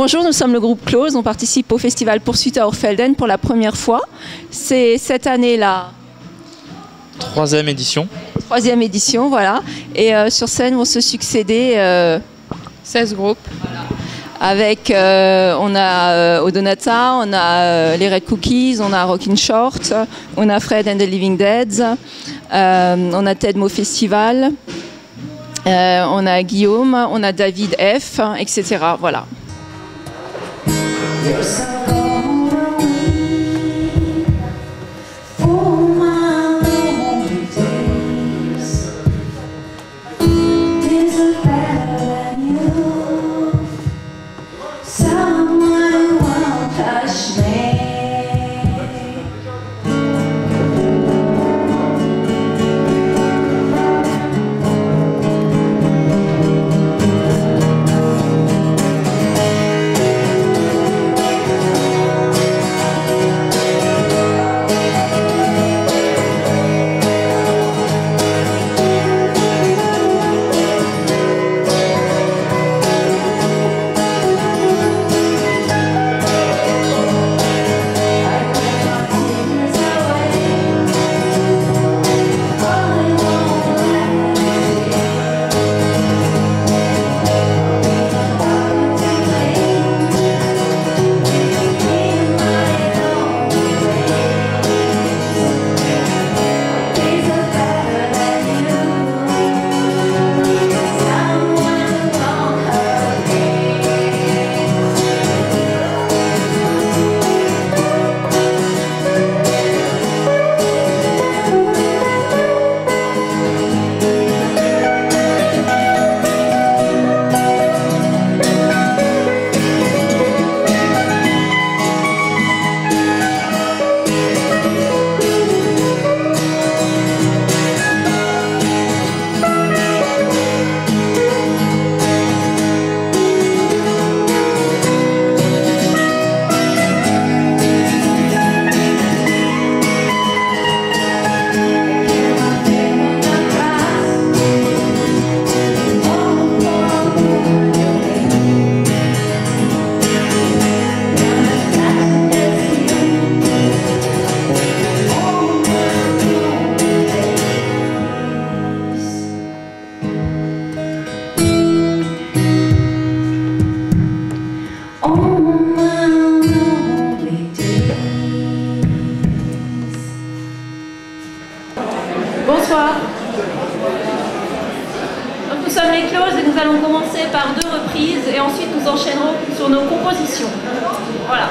Bonjour, nous sommes le groupe Close. On participe au festival Poursuite à Oorfelden pour la première fois. C'est cette année la troisième édition. Troisième édition, voilà. Et sur scène vont se succéder 16 groupes. Voilà. Avec, on a Odonata, on a les Red Cookies, on a Rockin' Short, on a Fred and the Living Deads, on a Tedmo Festival, on a Guillaume, on a David F, etc. Voilà. Bonsoir. Donc nous sommes les Close et nous allons commencer par 2 reprises et ensuite nous enchaînerons sur nos compositions. Voilà.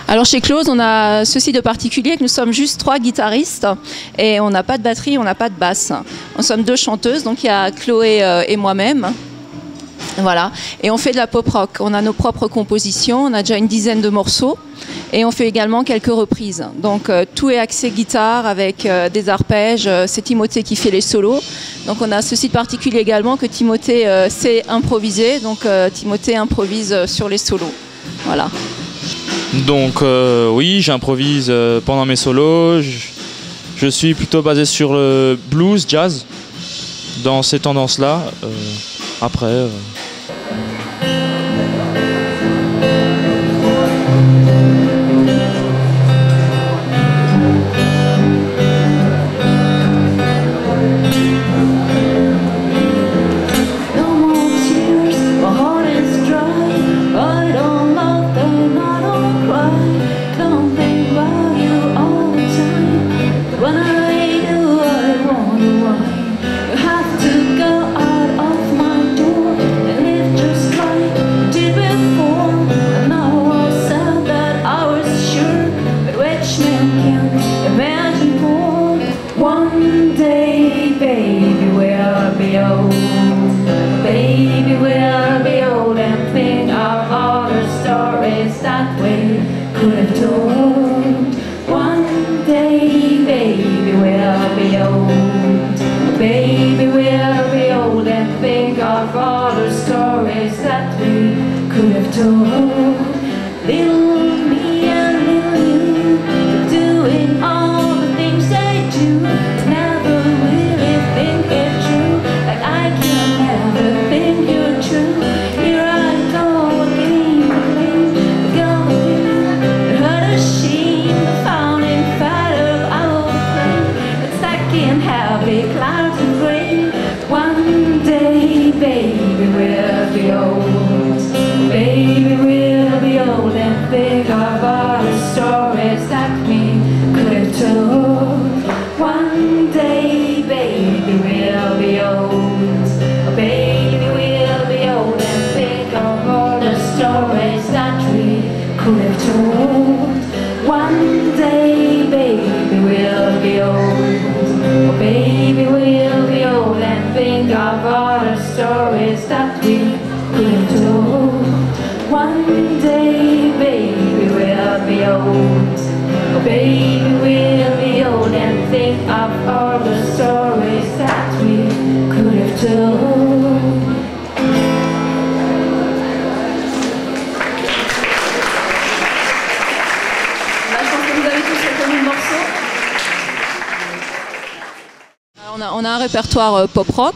Alors chez Close, on a ceci de particulier que nous sommes juste 3 guitaristes et on n'a pas de batterie, on n'a pas de basse. Nous sommes 2 chanteuses, donc il y a Chloé et moi-même. Voilà, et on fait de la pop rock. On a nos propres compositions, on a déjà une dizaine de morceaux et on fait également quelques reprises. Donc tout est axé guitare avec des arpèges. C'est Timothée qui fait les solos. Donc on a ceci de particulier également que Timothée sait improviser. Donc Timothée improvise sur les solos. Voilà. Donc oui, j'improvise pendant mes solos. Je suis plutôt basé sur le blues, jazz, dans ces tendances-là. Après... On a un répertoire pop rock.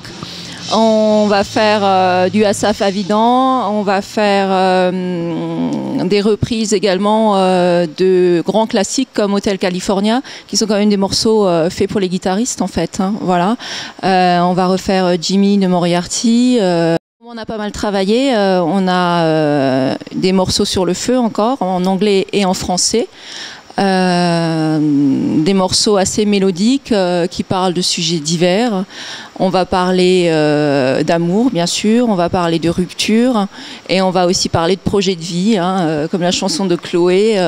On va faire du Asaf Avidan, on va faire des reprises également de grands classiques comme Hotel California, qui sont quand même des morceaux faits pour les guitaristes en fait. Hein, voilà. On va refaire Jimmy de Moriarty. On a pas mal travaillé. On a des morceaux sur le feu encore, en anglais et en français. Des morceaux assez mélodiques qui parlent de sujets divers. On va parler d'amour, bien sûr, on va parler de rupture et on va aussi parler de projets de vie, hein, comme la chanson de Chloé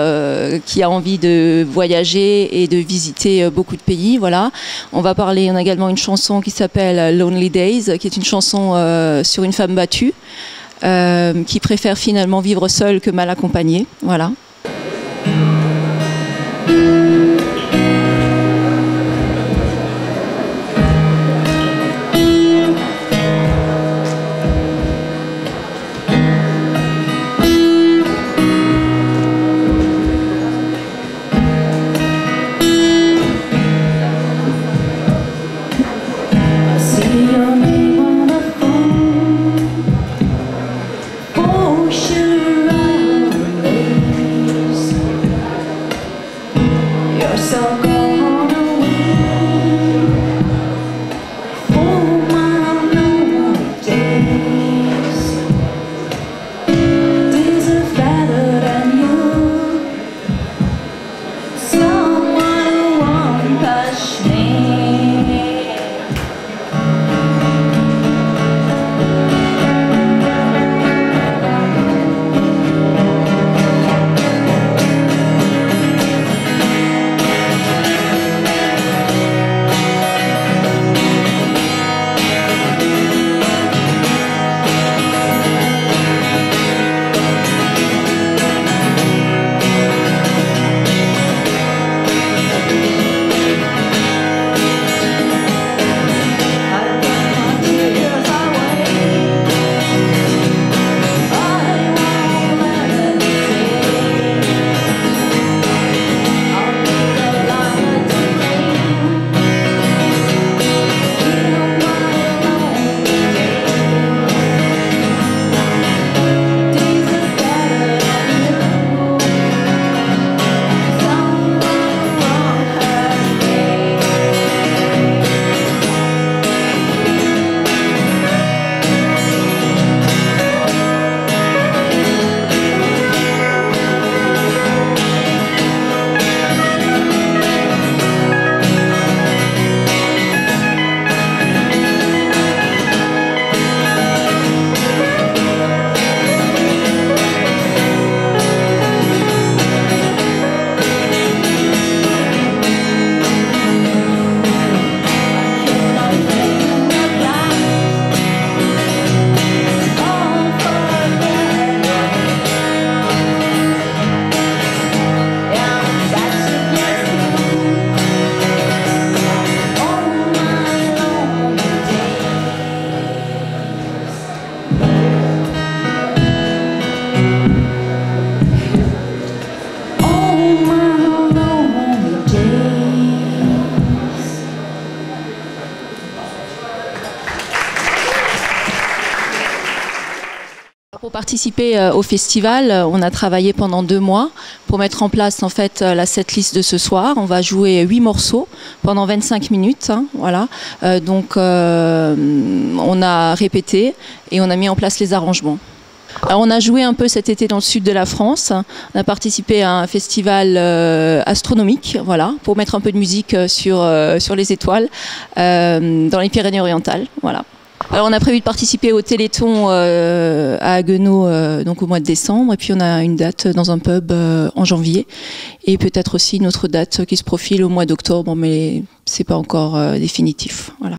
qui a envie de voyager et de visiter beaucoup de pays. Voilà. On a également une chanson qui s'appelle Lonely Days, qui est une chanson sur une femme battue qui préfère finalement vivre seule que mal accompagnée. Voilà. Oh, sure, participer au festival, on a travaillé pendant 2 mois pour mettre en place en fait la setlist de ce soir. On va jouer 8 morceaux pendant 25 minutes. Hein, voilà. Donc on a répété et on a mis en place les arrangements. Alors on a joué un peu cet été dans le sud de la France. On a participé à un festival astronomique, voilà, pour mettre un peu de musique sur les étoiles dans les Pyrénées-Orientales. Voilà. Alors on a prévu de participer au Téléthon à Haguenau donc au mois de décembre, et puis on a une date dans un pub en janvier, et peut-être aussi une autre date qui se profile au mois d'octobre, mais c'est pas encore définitif. Voilà.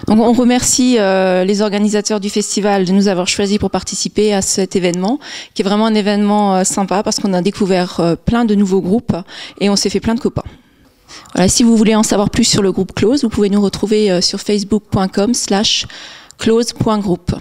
Donc on remercie les organisateurs du festival de nous avoir choisis pour participer à cet événement, qui est vraiment un événement sympa parce qu'on a découvert plein de nouveaux groupes et on s'est fait plein de copains. Voilà, si vous voulez en savoir plus sur le groupe Close, vous pouvez nous retrouver sur facebook.com/close.group.